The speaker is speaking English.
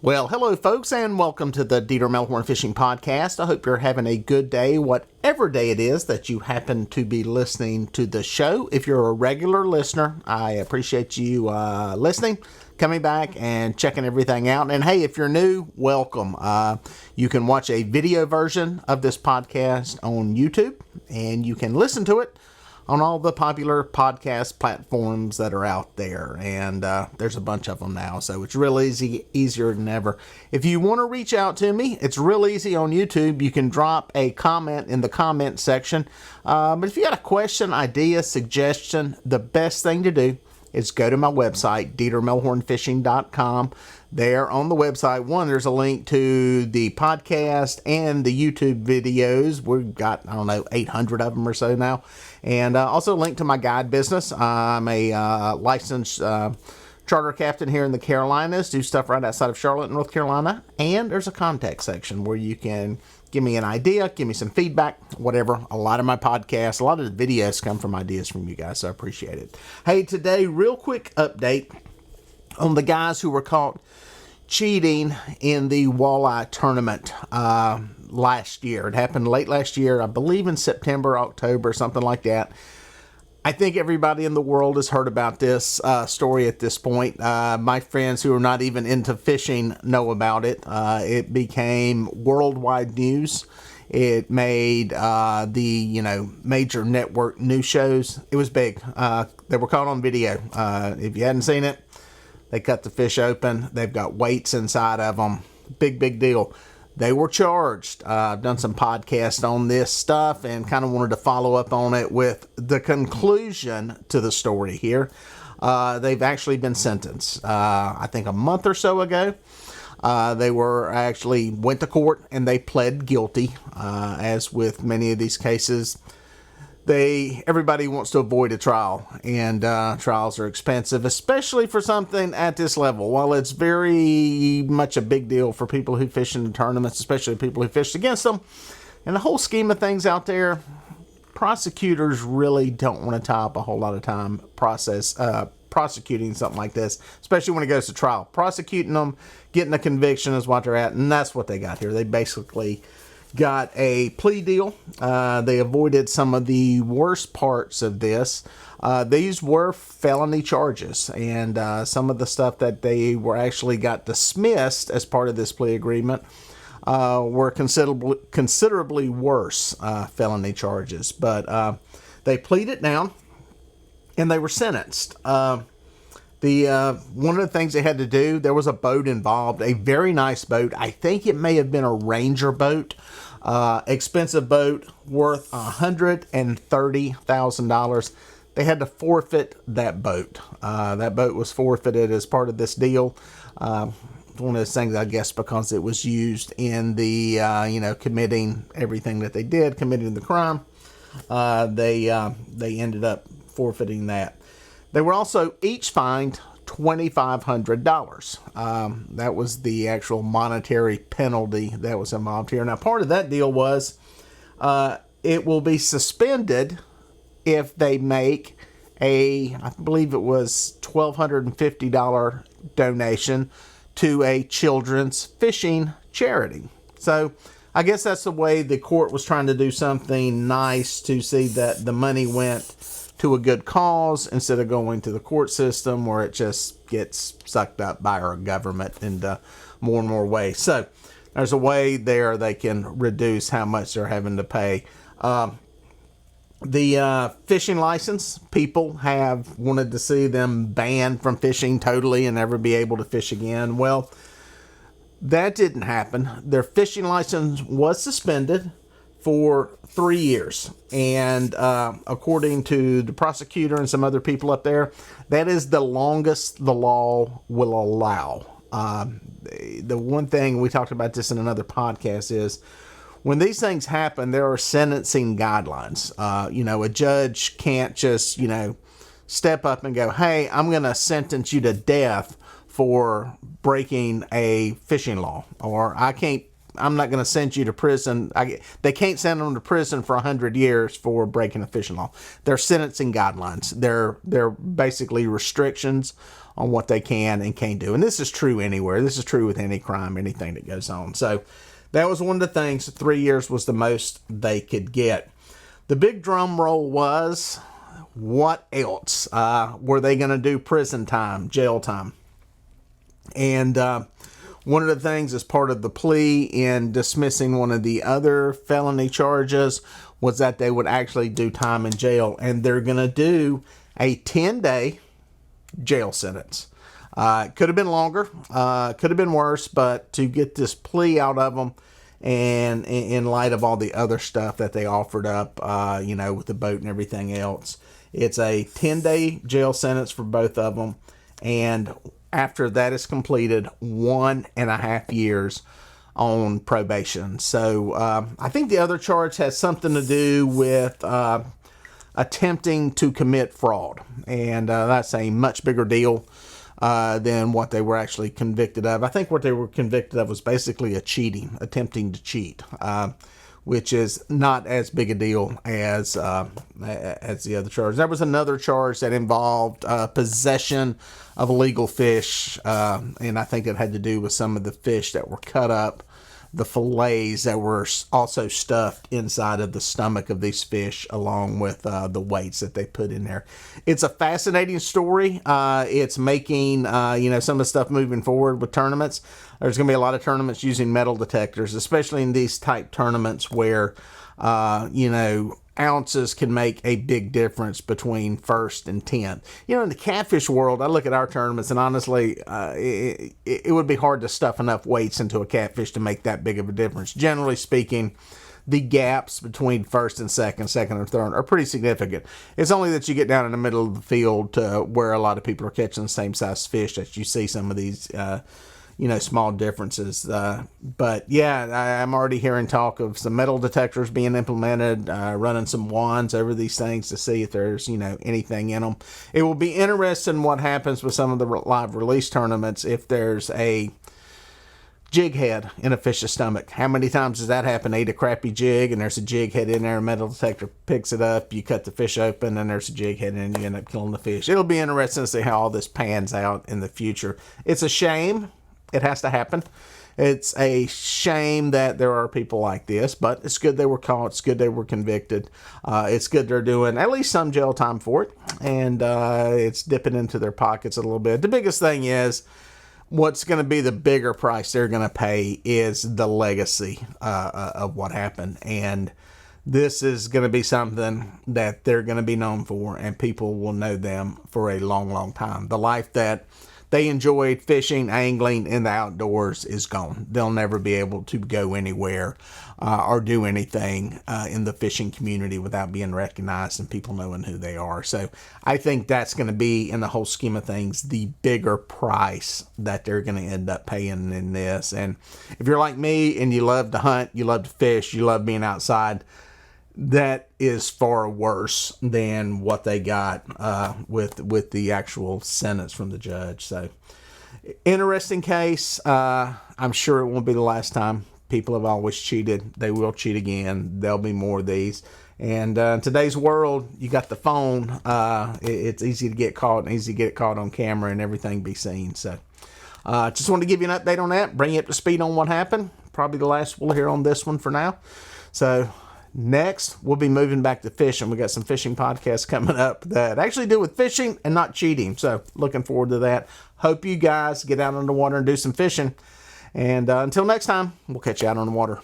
Well, hello, folks, and welcome to the Dieter Melhorn Fishing Podcast. I hope you're having a good day, whatever day it is that you happen to be listening to the show. If you're a regular listener, I appreciate you listening, coming back, and checking everything out. And hey, if you're new, welcome. You can watch a video version of this podcast on YouTube, and you can listen to it on all the popular podcast platforms that are out there. And there's a bunch of them now, so it's real easier than ever. If you want to reach out to me, it's real easy on YouTube. You can drop a comment in the comment section. But if you got a question, idea, suggestion, the best thing to do is go to my website, DieterMelhornFishing.com. There on the website, there's a link to the podcast and the YouTube videos. We've got, 800 of them or so now. And also a link to my guide business. I'm a licensed charter captain here in the Carolinas. Do stuff right outside of Charlotte, North Carolina. And there's a contact section where you can give me an idea, give me some feedback, whatever. A lot of my podcasts, a lot of the videos come from ideas from you guys, so I appreciate it. Hey, today, real quick update on the guys who were caught cheating in the walleye tournament last year. It happened late last year, I believe in September, October, something like that. I think everybody in the world has heard about this story at this point. My friends who are not even into fishing know about it. It became worldwide news. It made the major network news shows. It was big. They were caught on video. If you hadn't seen it, they cut the fish open. They've got weights inside of them. Big deal. They were charged. I've done some podcasts on this stuff and kind of wanted to follow up on it with the conclusion to the story here. They've actually been sentenced. I think a month or so ago. They went to court and they pled guilty. As with many of these cases, everybody wants to avoid a trial, and trials are expensive, especially for something at this level. While it's very much a big deal for people who fish in the tournaments, especially people who fish against them, in the whole scheme of things out there, prosecutors really don't want to tie up a whole lot of time prosecuting something like this, especially when it goes to trial. Prosecuting them, getting a conviction is what they're at, and that's what they got here. They basically got a plea deal. They avoided some of the worst parts of this. These were felony charges, and some of the stuff that they were actually got dismissed as part of this plea agreement were considerably worse felony charges. But they pleaded down, and they were sentenced. One of the things they had to do, there was a boat involved, a very nice boat. I think it may have been a Ranger boat, expensive boat worth $130,000. They had to forfeit that boat. That boat was forfeited as part of this deal. One of those things, I guess, because it was used in the, committing everything that they did, committing the crime. They ended up forfeiting that. They were also each fined $2,500. That was the actual monetary penalty that was involved here. Now, part of that deal was it will be suspended if they make I believe it was $1,250 donation to a children's fishing charity. So I guess that's the way the court was trying to do something nice to see that the money went to a good cause instead of going to the court system where it just gets sucked up by our government into more and more ways. So there's a way there they can reduce how much they're having to pay. The fishing license, people have wanted to see them banned from fishing totally and never be able to fish again. Well, that didn't happen. Their fishing license was suspended for 3 years. And according to the prosecutor and some other people up there, that is the longest the law will allow. The one thing, we talked about this in another podcast, is when these things happen, there are sentencing guidelines. A judge can't just, step up and go, hey, I'm going to sentence you to death for breaking a fishing law. Or I can't I'm not going to send you to prison. They can't send them to prison for 100 years for breaking a fishing law. They're sentencing guidelines. They're basically restrictions on what they can and can't do. And this is true anywhere. This is true with any crime, anything that goes on. So that was one of the things. 3 years was the most they could get. The big drum roll was, what else? Were they going to do prison time, jail time? And one of the things as part of the plea in dismissing one of the other felony charges was that they would actually do time in jail. And they're going to do a 10-day jail sentence. Could have been longer, could have been worse, but to get this plea out of them, and in light of all the other stuff that they offered up, with the boat and everything else, it's a 10-day jail sentence for both of them. And after that is completed, 1.5 years on probation. So I think the other charge has something to do with attempting to commit fraud. And that's a much bigger deal than what they were actually convicted of. I think what they were convicted of was basically attempting to cheat, which is not as big a deal as the other charge. There was another charge that involved possession of illegal fish, and I think it had to do with some of the fish that were cut up, the fillets that were also stuffed inside of the stomach of these fish, along with the weights that they put in there. It's a fascinating story. It's making, some of the stuff moving forward with tournaments. There's going to be a lot of tournaments using metal detectors, especially in these type tournaments where, ounces can make a big difference between first and 10th. In the catfish world, I look at our tournaments, and honestly, it would be hard to stuff enough weights into a catfish to make that big of a difference. Generally speaking, the gaps between first and second and third are pretty significant. It's only that you get down in the middle of the field to where a lot of people are catching the same size fish that you see some of these small differences. But yeah, I'm already hearing talk of some metal detectors being implemented, running some wands over these things to see if there's, anything in them. It will be interesting what happens with some of the live release tournaments if there's a jig head in a fish's stomach. How many times does that happen? They eat a crappy jig and there's a jig head in there, a metal detector picks it up, you cut the fish open and there's a jig head and you end up killing the fish. It'll be interesting to see how all this pans out in the future. It's a shame. It has to happen. It's a shame that there are people like this, but it's good they were caught. It's good they were convicted. It's good they're doing at least some jail time for it, and it's dipping into their pockets a little bit. The biggest thing is what's going to be the bigger price they're going to pay is the legacy of what happened, and this is going to be something that they're going to be known for, and people will know them for a long, long time. The life that they enjoyed, fishing, angling in the outdoors, is gone. They'll never be able to go anywhere or do anything in the fishing community without being recognized and people knowing who they are. So I think that's going to be, in the whole scheme of things, the bigger price that they're going to end up paying in this. And if you're like me and you love to hunt, you love to fish, you love being outside, that is far worse than what they got with the actual sentence from the judge. So, interesting case. I'm sure it won't be the last time. People have always cheated. They will cheat again. There'll be more of these. And in today's world, you got the phone. It's easy to get caught and easy to get caught on camera and everything be seen. So, just wanted to give you an update on that. Bring you up to speed on what happened. Probably the last we'll hear on this one for now. So, next, we'll be moving back to fishing. We got some fishing podcasts coming up that actually deal with fishing and not cheating. So, looking forward to that. Hope you guys get out on the water and do some fishing. And until next time, we'll catch you out on the water.